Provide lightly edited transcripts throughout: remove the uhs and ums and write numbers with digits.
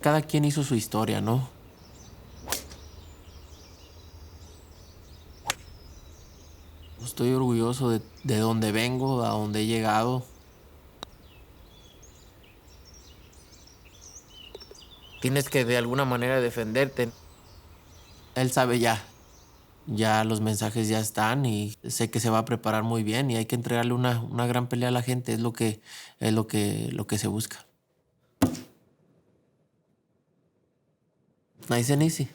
Cada quien hizo su historia, ¿no? Estoy orgulloso de dónde vengo, a dónde he llegado. Tienes que de alguna manera defenderte. Él sabe ya los mensajes ya están y sé que se va a preparar muy bien y hay que entregarle una gran pelea a la gente, es lo que se busca. Nice and easy.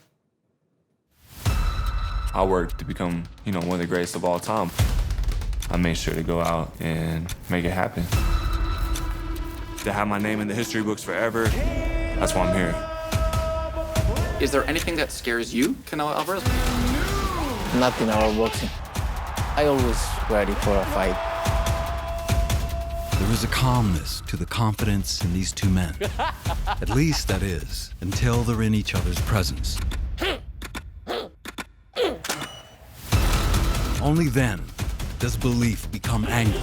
I worked to become, one of the greatest of all time. I made sure to go out and make it happen. To have my name in the history books forever, that's why I'm here. Is there anything that scares you, Canelo Alvarez? Nothing about boxing. I always ready for a fight. There is a calmness to the confidence in these two men. At least that is, until they're in each other's presence. Only then does belief become anger,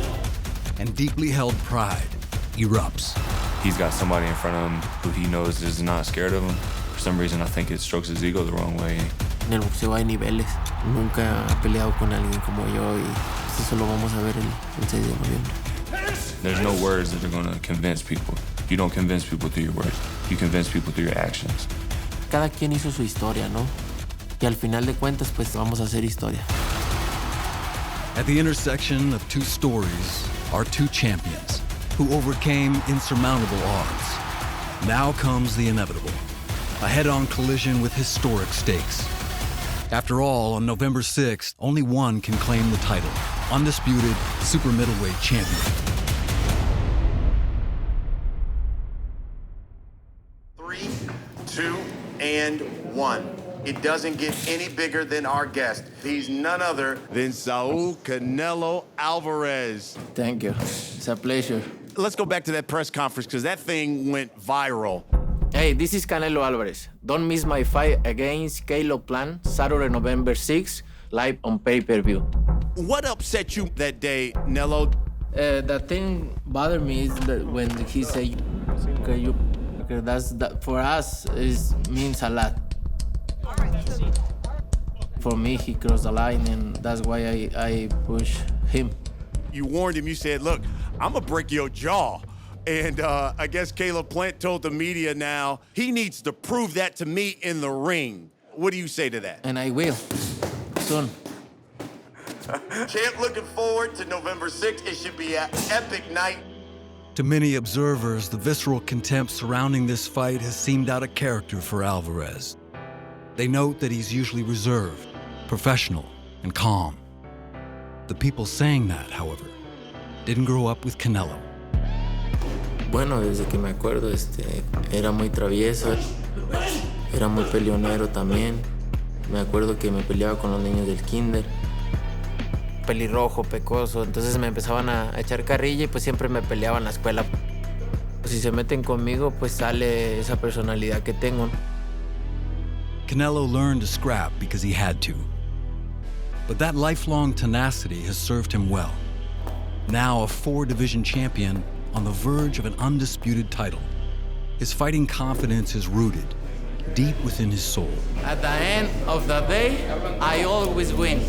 and deeply held pride erupts. He's got somebody in front of him who he knows is not scared of him. For some reason, I think it strokes his ego the wrong way. En el boxeo hay niveles. Nunca he peleado con alguien como yo y eso lo vamos a ver el 6 de noviembre. There's no words that are going to convince people. You don't convince people through your words. You convince people through your actions. Cada quien hizo su historia, ¿no? Y al final de cuentas, pues vamos a hacer historia. At the intersection of two stories are two champions who overcame insurmountable odds. Now comes the inevitable, a head-on collision with historic stakes. After all, on November 6th, only one can claim the title, undisputed super middleweight champion. 3, 2, and 1. It doesn't get any bigger than our guest. He's none other than Saul Canelo Alvarez. Thank you. It's a pleasure. Let's go back to that press conference because that thing went viral. Hey, this is Canelo Alvarez. Don't miss my fight against Caleb Plant, Saturday, November 6th, live on pay-per-view. What upset you that day, Nello? The thing bothered me is that when he said, okay, that for us means a lot. For me, he crossed the line, and that's why I push him. You warned him, you said, look, I'm gonna break your jaw. And I guess Caleb Plant told the media now he needs to prove that to me in the ring. What do you say to that? And I will, soon. Champ, looking forward to November 6th. It should be an epic night. To many observers, the visceral contempt surrounding this fight has seemed out of character for Alvarez. They note that he's usually reserved, professional, and calm. The people saying that, however, didn't grow up with Canelo. Bueno, desde que me acuerdo, era muy travieso, era muy peleonero también. Me acuerdo que me peleaba con los niños del kinder. Pelirrojo, pecoso, entonces me empezaban a echar carrilla y pues siempre me peleaba en la escuela. Pues si se meten conmigo, pues sale esa personalidad que tengo. Canelo learned to scrap because he had to. But that lifelong tenacity has served him well. Now a 4-division champion on the verge of an undisputed title. His fighting confidence is rooted deep within his soul. At the end of the day, I always win.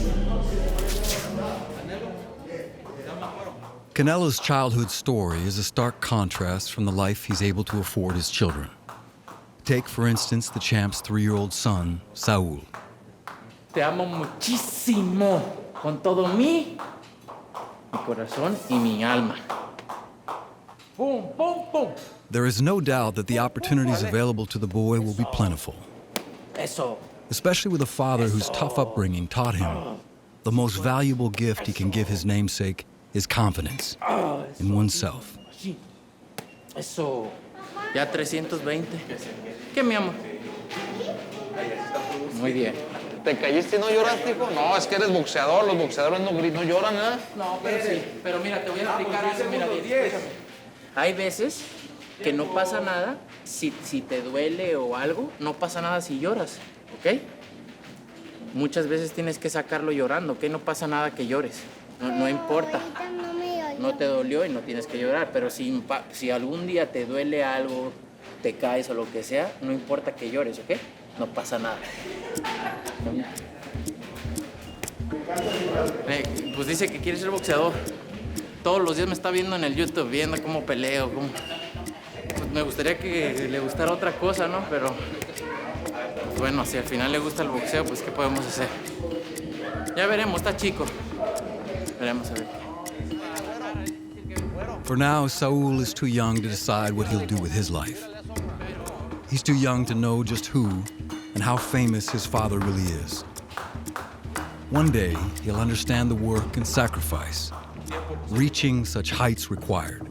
Canelo's childhood story is a stark contrast from the life he's able to afford his children. Take, for instance, the champ's 3-year-old son, Saul. Te amo muchísimo, con todo mi corazón y mi alma. Boom, boom, boom. There is no doubt that the opportunities available to the boy will be plentiful. Eso. Especially with a father whose tough upbringing taught him the most valuable gift he can give his namesake is confidence in oneself. Eso. Ya 320. ¿Qué, mi amor? Muy bien. ¿Te caíste y no lloraste, hijo? No, es que eres boxeador. Los boxeadores no lloran, ¿eh? No, pero sí. Pero mira, te voy a explicar algo. Mira, explícame. Hay veces que no pasa nada si te duele o algo, no pasa nada si lloras, ¿ok? Muchas veces tienes que sacarlo llorando, ¿ok? No pasa nada que llores, no importa. No te dolió y no tienes que llorar, pero si algún día te duele algo, te caes o lo que sea, no importa que llores, ¿ok? No pasa nada. Pues dice que quiere ser boxeador. Todos los días me está viendo en el YouTube, viendo cómo peleo, cómo... Pues me gustaría que le gustara otra cosa, ¿no? Pero, pues bueno, si al final le gusta el boxeo, pues ¿qué podemos hacer? Ya veremos, está chico. Veremos a ver. For now, Saul is too young to decide what he'll do with his life. He's too young to know just who and how famous his father really is. One day, he'll understand the work and sacrifice reaching such heights required.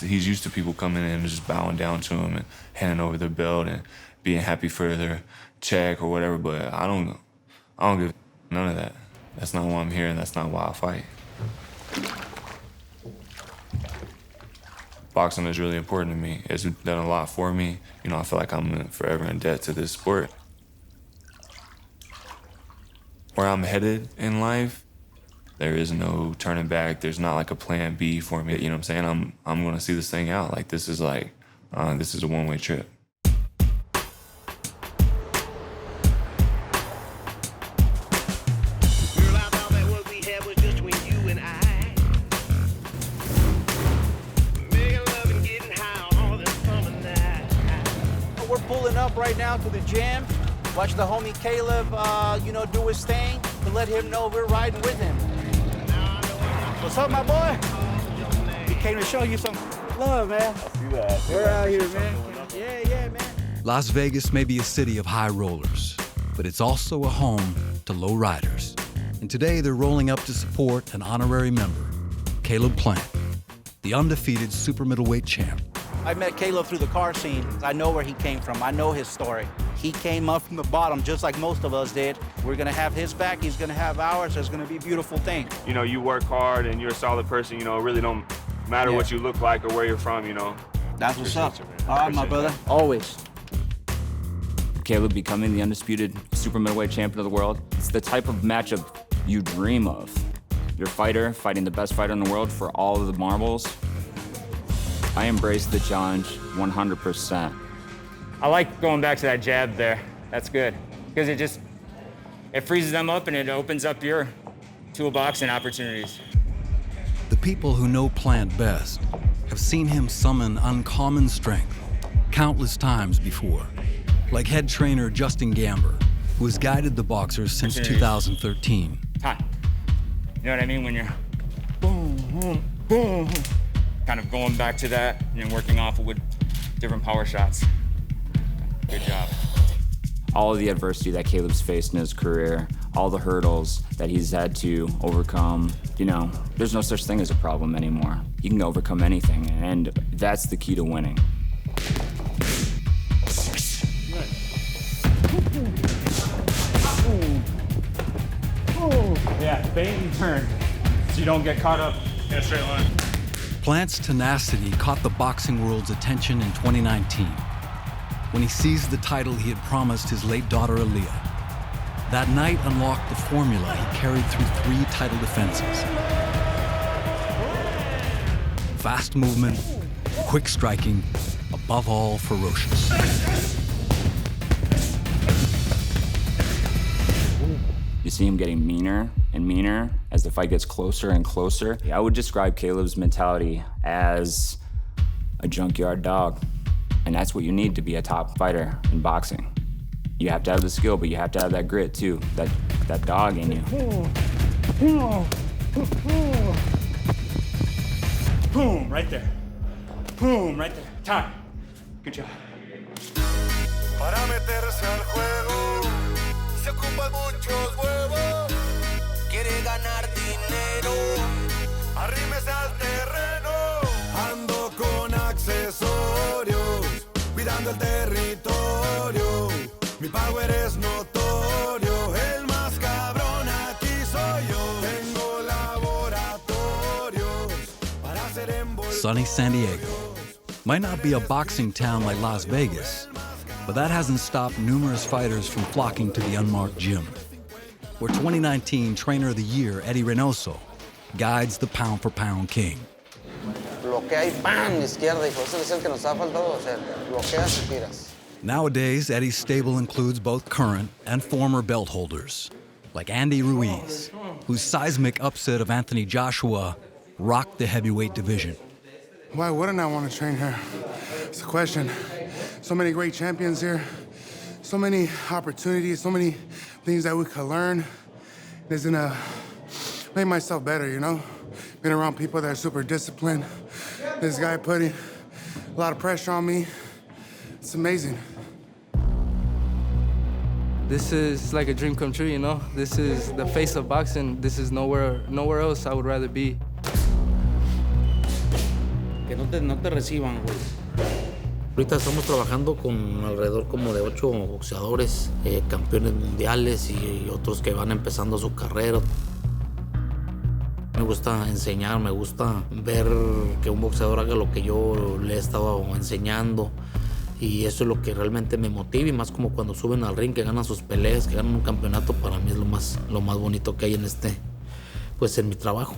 He's used to people coming in and just bowing down to him and handing over their belt and being happy for their check or whatever, but I don't give none of that. That's not why I'm here, and that's not why I fight. Boxing is really important to me. It's done a lot for me. You know, I feel like I'm forever in debt to this sport. Where I'm headed in life, there is no turning back. There's not like a plan B for me. You know what I'm saying? I'm gonna see this thing out. Like this is a one-way trip. We're pulling up right now to the gym. Watch the homie Caleb, do his thing to let him know we're riding with him. What's up, my boy? We came to show you some love, man. I see that. We're out here, man. Yeah, man. Las Vegas may be a city of high rollers, but it's also a home to low riders. And today they're rolling up to support an honorary member, Caleb Plant, the undefeated super middleweight champ. I met Caleb through the car scene. I know where he came from. I know his story. He came up from the bottom just like most of us did. We're gonna have his back, he's gonna have ours. There's gonna be a beautiful thing. You know, you work hard and you're a solid person, you know, it really don't matter what you look like or where you're from, you know. That's what's up. All right, my brother, always. Caleb becoming the undisputed super middleweight champion of the world, it's the type of matchup you dream of. Your fighter fighting the best fighter in the world for all of the marbles. I embrace the challenge 100%. I like going back to that jab there. That's good. Because it freezes them up and it opens up your toolbox and opportunities. The people who know Plant best have seen him summon uncommon strength countless times before, like head trainer Justin Gamber, who has guided the boxers since 2013. Hi. You know what I mean? When you're boom, boom, boom, kind of going back to that and working off it with different power shots. Good job. All of the adversity that Caleb's faced in his career, all the hurdles that he's had to overcome, you know, there's no such thing as a problem anymore. You can overcome anything, and that's the key to winning. Yeah, bait and turn, so you don't get caught up in a straight line. Plant's tenacity caught the boxing world's attention in 2019 when he seized the title he had promised his late daughter Aaliyah. That night unlocked the formula he carried through 3 title defenses. Fast movement, quick striking, above all ferocious. You see him getting meaner and meaner as the fight gets closer and closer. I would describe Caleb's mentality as a junkyard dog. And that's what you need to be a top fighter in boxing. You have to have the skill, but you have to have that grit too, that dog in you. Boom, right there. Boom, right there. Time. Good job. Para meterse al juego, se ocupan muchos huevos. Quiere ganar dinero, arrímese al terreno. Ando con accesorios, cuidando el territorio. Mi power es notorio, el más cabrón aquí soy yo. Tengo laboratorios para hacer envoltorios. sunny San Diego. Might not be a boxing town like Las Vegas, but that hasn't stopped numerous fighters from flocking to the unmarked gym, where 2019 Trainer of the Year Eddie Reynoso guides the pound-for-pound king. Bloquea y ¡pam! Izquierda, hijo. Ese es el que nos ha faltado hacer. Bloqueas y tiras. Nowadays, Eddie's stable includes both current and former belt holders, like Andy Ruiz, whose seismic upset of Anthony Joshua rocked the heavyweight division. Why wouldn't I want to train here? It's a question. So many great champions here, so many opportunities, so many things that we could learn. It's gonna make myself better, you know? Being around people that are super disciplined. This guy putting a lot of pressure on me. It's amazing. This is like a dream come true, you know? This is the face of boxing. This is nowhere else I would rather be. Que no te reciban, güey. Ahorita estamos trabajando con alrededor como de 8 boxeadores, campeones mundiales y otros que van empezando su carrera. Me gusta enseñar, me gusta ver que un boxeador haga lo que yo le he estado enseñando. Y eso es lo que realmente me motiva, y más como cuando suben al ring, que ganan sus peleas, que ganan un campeonato, para mí es lo más bonito que hay en en mi trabajo.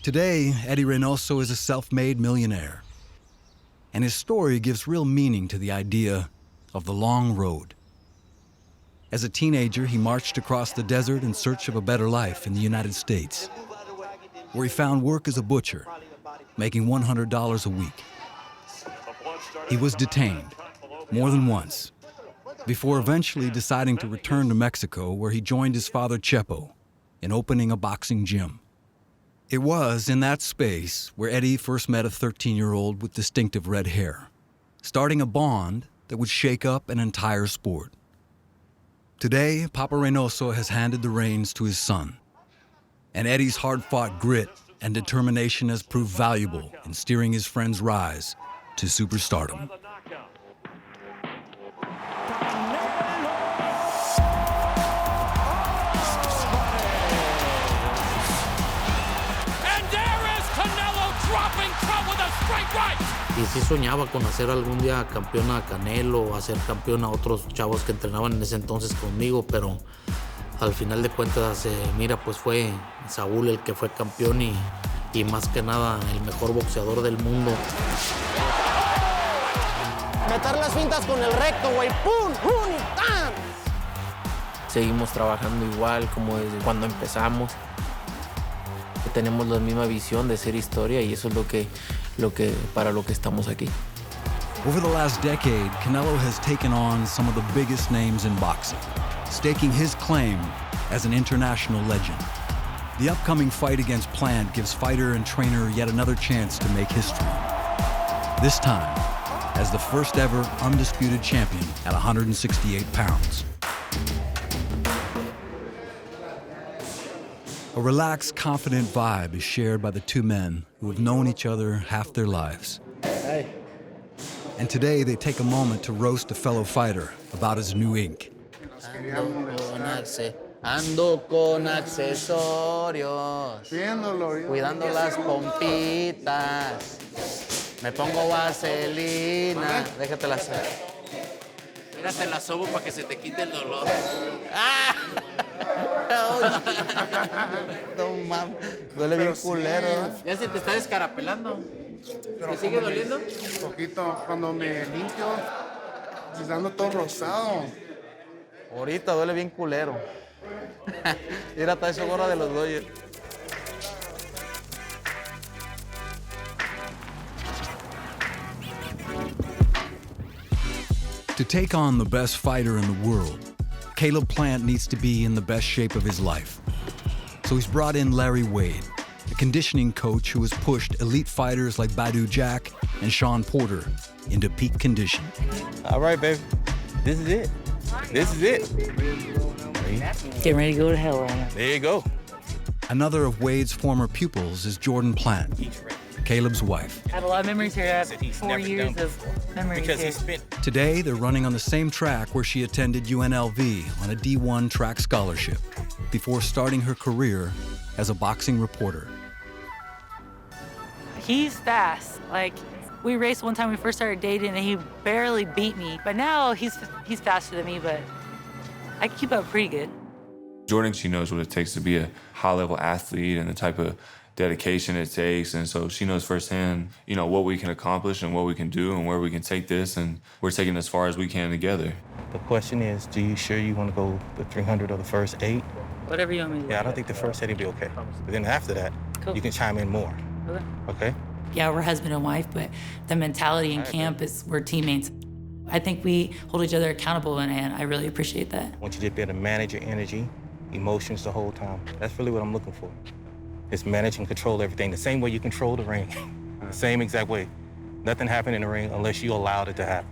Today, Eddie Reynoso is a self-made millionaire, and his story gives real meaning to the idea of the long road. As a teenager, he marched across the desert in search of a better life in the United States, where he found work as a butcher, making $100 a week. He was detained more than once, before eventually deciding to return to Mexico, where he joined his father Chepo in opening a boxing gym. It was in that space where Eddie first met a 13-year-old with distinctive red hair, starting a bond that would shake up an entire sport. Today, Papa Reynoso has handed the reins to his son, and Eddie's hard-fought grit and determination has proved valuable in steering his friend's rise to superstardom. And there is Canelo dropping Trump with a straight right. Y sí soñaba con hacer algún día campeón a Canelo, o hacer campeón a otros chavos que entrenaban en ese entonces conmigo, pero al final de cuentas, mira, pues fue Saúl el que fue campeón y más que nada el mejor boxeador del mundo. Meter las fintas con el recto, güey. ¡Pum! ¡Pum! ¡Y ¡tan! Seguimos trabajando igual como desde cuando empezamos. Tenemos la misma visión de ser historia, y eso es para lo que estamos aquí. Over the last decade, Canelo has taken on some of the biggest names in boxing, staking his claim as an international legend. The upcoming fight against Plant gives fighter and trainer yet another chance to make history. This time, as the first ever undisputed champion at 168 pounds. A relaxed, confident vibe is shared by the two men who have known each other half their lives. Hey. And today they take a moment to roast a fellow fighter about his new ink. Ando con accesorios, cuidando las pompitas. Me pongo vaselina. Déjatela hacer. Mírate la sobo para que se te quite el dolor. ¡Ah! No mames, duele bien culero. Ya se te está descarapelando. ¿Te sigue doliendo? Un poquito, cuando me limpio, se está dando todo rosado. Ahorita duele bien culero. Mira, está eso gorra de los Dodgers. To take on the best fighter in the world, Caleb Plant needs to be in the best shape of his life. So he's brought in Larry Wade, a conditioning coach who has pushed elite fighters like Badu Jack and Sean Porter into peak condition. All right, baby. This is it. This is it. Getting ready to go to hell right now. There you go. Another of Wade's former pupils is Jordan Plant, Caleb's wife. I have a lot of memories here. I have 4 years of memories here. Today, they're running on the same track where she attended UNLV on a D1 track scholarship before starting her career as a boxing reporter. He's fast. Like, we raced one time we first started dating and he barely beat me. But now he's faster than me, but I keep up pretty good. Jordan, she knows what it takes to be a high-level athlete and the type of dedication it takes. And so she knows firsthand, you know, what we can accomplish and what we can do and where we can take this. And we're taking it as far as we can together. The question is, do you sure you want to go the 300 or the first 8? Whatever you want me to do. Yeah, I don't think the first 8 will be okay. But then after that, Cool. you can chime in more. Okay. Okay? Yeah, we're husband and wife, but the mentality in camp is we're teammates. I think we hold each other accountable, and I really appreciate that. I want you to be able to manage your energy, emotions the whole time. That's really what I'm looking for. Is manage and control everything the same way you control the ring. The same exact way. Nothing happened in the ring unless you allowed it to happen.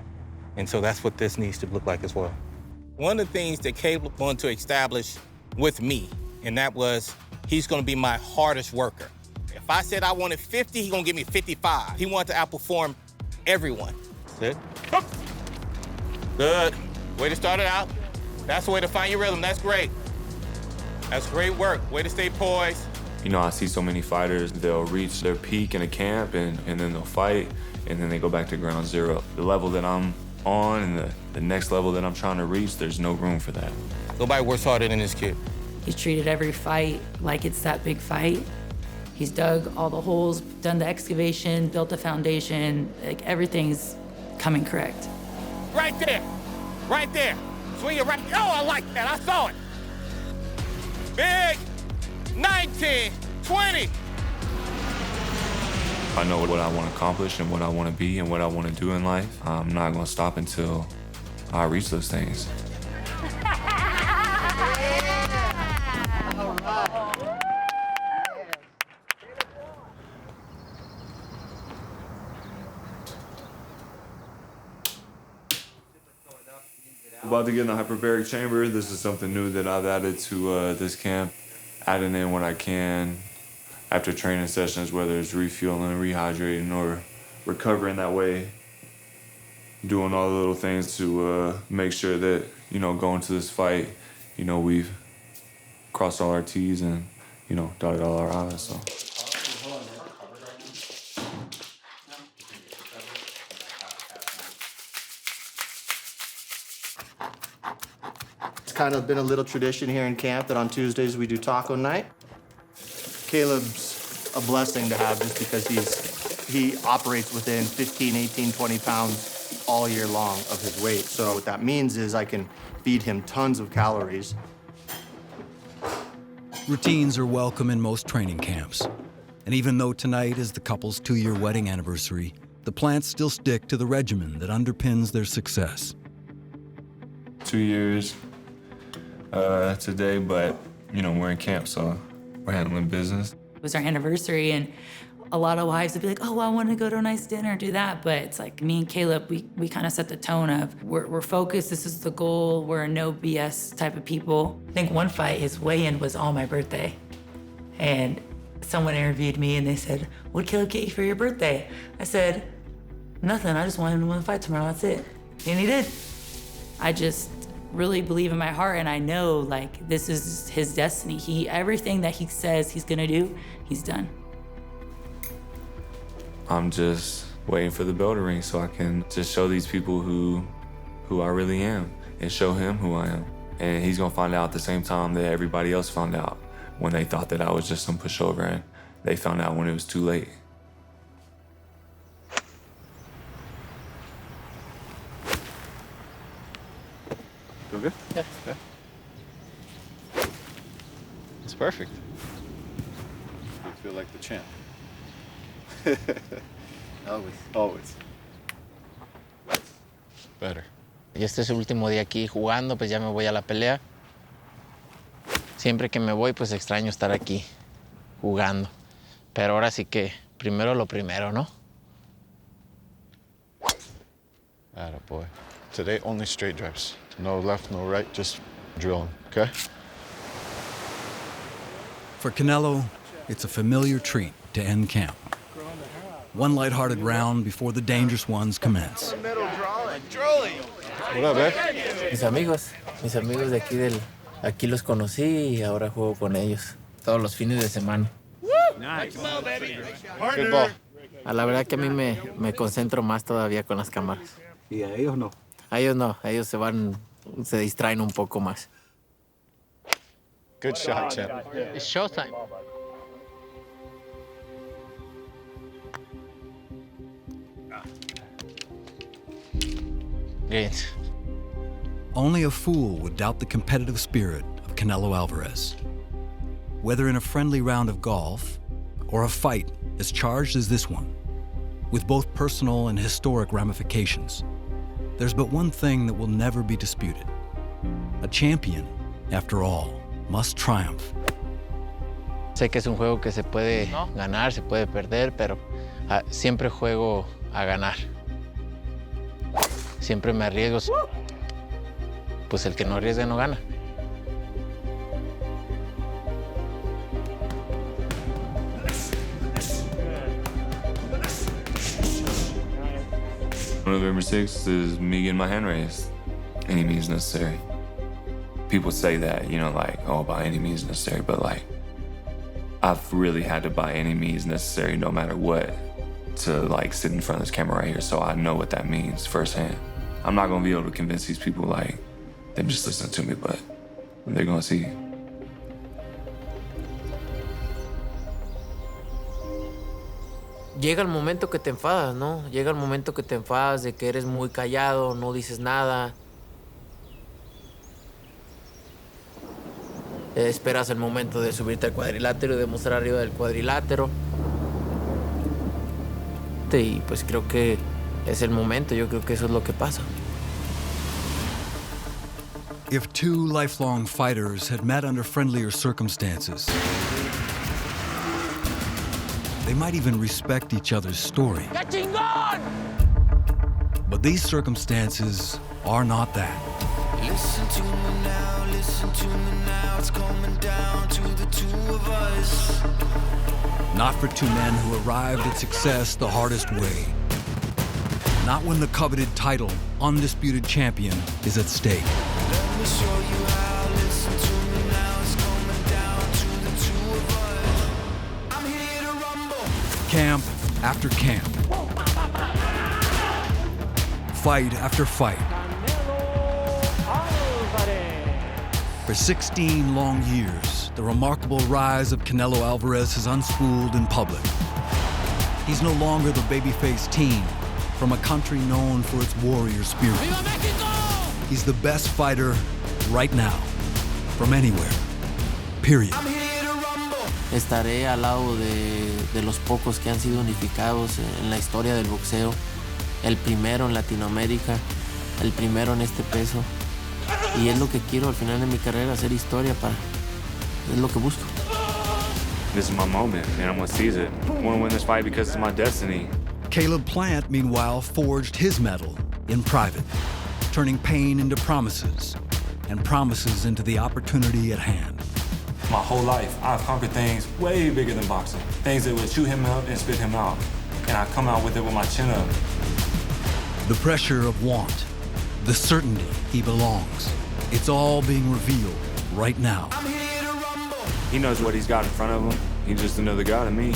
And so that's what this needs to look like as well. One of the things that Caleb wanted to establish with me, and that was he's gonna be my hardest worker. If I said I wanted 50, he's gonna give me 55. He wanted to outperform everyone. Sit. Good. Way to start it out. That's the way to find your rhythm. That's great. That's great work. Way to stay poised. You know, I see so many fighters, they'll reach their peak in a camp and then they'll fight and then they go back to ground zero. The level that I'm on and the next level that I'm trying to reach, there's no room for that. Nobody works harder than this kid. He's treated every fight like it's that big fight. He's dug all the holes, done the excavation, built the foundation, like everything's coming correct. Right there. Right there. Swing it right. Oh, I like that. I saw it. Big. 19, 20. I know what I want to accomplish and what I want to be and what I want to do in life. I'm not going to stop until I reach those things. About to get in the Hyperbaric Chamber. This is something new that I've added to this camp. Adding in what I can after training sessions, whether it's refueling, rehydrating, or recovering that way. Doing all the little things to make sure that, you know, going to this fight, you know, we've crossed all our T's and, you know, dotted all our I's, so. It's kind of been a little tradition here in camp that on Tuesdays we do taco night. Caleb's a blessing to have just because he operates within 15, 18, 20 pounds all year long of his weight. So what that means is I can feed him tons of calories. Routines are welcome in most training camps. And even though tonight is the couple's 2-year wedding anniversary, the plants still stick to the regimen that underpins their success. 2 years today, but, you know, we're in camp, so we're handling business. It was our anniversary, and a lot of wives would be like, oh, I want to go to a nice dinner, do that. But it's like me and Caleb, we kind of set the tone of we're focused, this is the goal, we're a no BS type of people. I think one fight, his weigh-in was on my birthday. And someone interviewed me and they said, what'd Caleb get you for your birthday? I said, nothing, I just wanted him to win a fight tomorrow, that's it. And he did. I just really believe in my heart, and I know like this is his destiny. Everything that he says he's gonna do, he's done. I'm just waiting for the bell to ring so I can just show these people who I really am and show him who I am. And he's gonna find out at the same time that everybody else found out when they thought that I was just some pushover, and they found out when it was too late. Feel good? Yeah. It's perfect. You feel like the champ. Always. Always. Better. Y este es el último día aquí jugando, pues ya me voy a la pelea. Siempre que me voy, pues extraño estar aquí jugando. Pero ahora sí que primero lo primero, ¿no? Attaboy. Today, only straight drives. No left, no right, just drilling, okay? For Canelo, it's a familiar treat to end camp. One lighthearted round before the dangerous ones commence. What up, man? Mis amigos de aquí los conocí y ahora juego con ellos todos los fines de semana. Nice. Good ball. A la verdad que a mí me concentro más todavía con las cámaras. ¿Y a ellos no? A ellos no, ellos se distraen un poco más. Good shot, champ. It's showtime. Great. Only a fool would doubt the competitive spirit of Canelo Alvarez. Whether in a friendly round of golf or a fight as charged as this one, with both personal and historic ramifications, there's but one thing that will never be disputed. A champion, after all, must triumph. Sé que es un juego que se puede ganar, se puede perder, pero siempre juego a ganar. Siempre me arriesgo. Pues el que no arriesga no gana. November 6th is me getting my hand raised. Any means necessary. People say that, you know, like, oh, by any means necessary, but like, I've really had to by any means necessary, no matter what, to like sit in front of this camera right here, so I know what that means firsthand. I'm not gonna be able to convince these people like, them just listening to me, but they're gonna see. Llega el momento que te enfadas, ¿no? Llega el momento que te enfadas de que eres muy callado, no dices nada. Esperas el momento de subirte al cuadrilátero y de mostrar arriba del cuadrilátero. Y pues creo que es el momento, yo creo que eso es lo que pasa. If two lifelong fighters had met under friendlier circumstances, they might even respect each other's story. But these circumstances are not that. Listen to me now, it's coming down to the two of us. Not for two men who arrived at success the hardest way. Not when the coveted title, undisputed champion, is at stake. Let me show you how, listen to me now, it's coming down to the two of us. I'm here to rumble. Camp after camp. Fight after fight. For 16 long years, the remarkable rise of Canelo Alvarez has unspooled in public. He's no longer the babyface teen from a country known for its warrior spirit. He's the best fighter right now, from anywhere, period. Estaré al lado de los pocos que han sido unificados en la historia del boxeo. El primero en Latinoamérica, el primero en este peso. Y es lo que quiero al final de mi carrera, hacer historia es lo que busco. This is my moment, and I'm gonna seize it. I wanna win this fight because it's my destiny. Caleb Plant, meanwhile, forged his medal in private, turning pain into promises, and promises into the opportunity at hand. My whole life, I've conquered things way bigger than boxing. Things that would chew him up and spit him out. And I come out with it with my chin up. The pressure of want, the certainty he belongs. It's all being revealed right now. He knows what he's got in front of him. He's just another guy to me.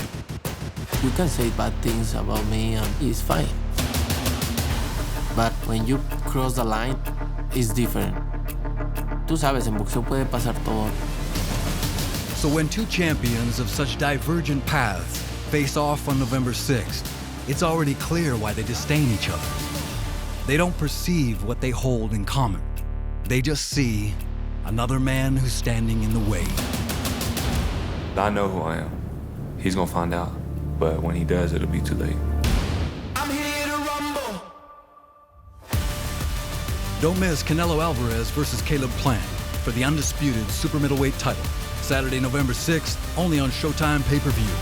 You can say bad things about me and it's fine. But when you cross the line, it's different. Tú sabes, en boxeo puede pasar todo. So when two champions of such divergent paths face off on November 6th, it's already clear why they disdain each other. They don't perceive what they hold in common. They just see another man who's standing in the way. I know who I am. He's gonna find out. But when he does, it'll be too late. I'm here to rumble. Don't miss Canelo Alvarez versus Caleb Plant for the undisputed super middleweight title. Saturday, November 6th, only on Showtime Pay-Per-View.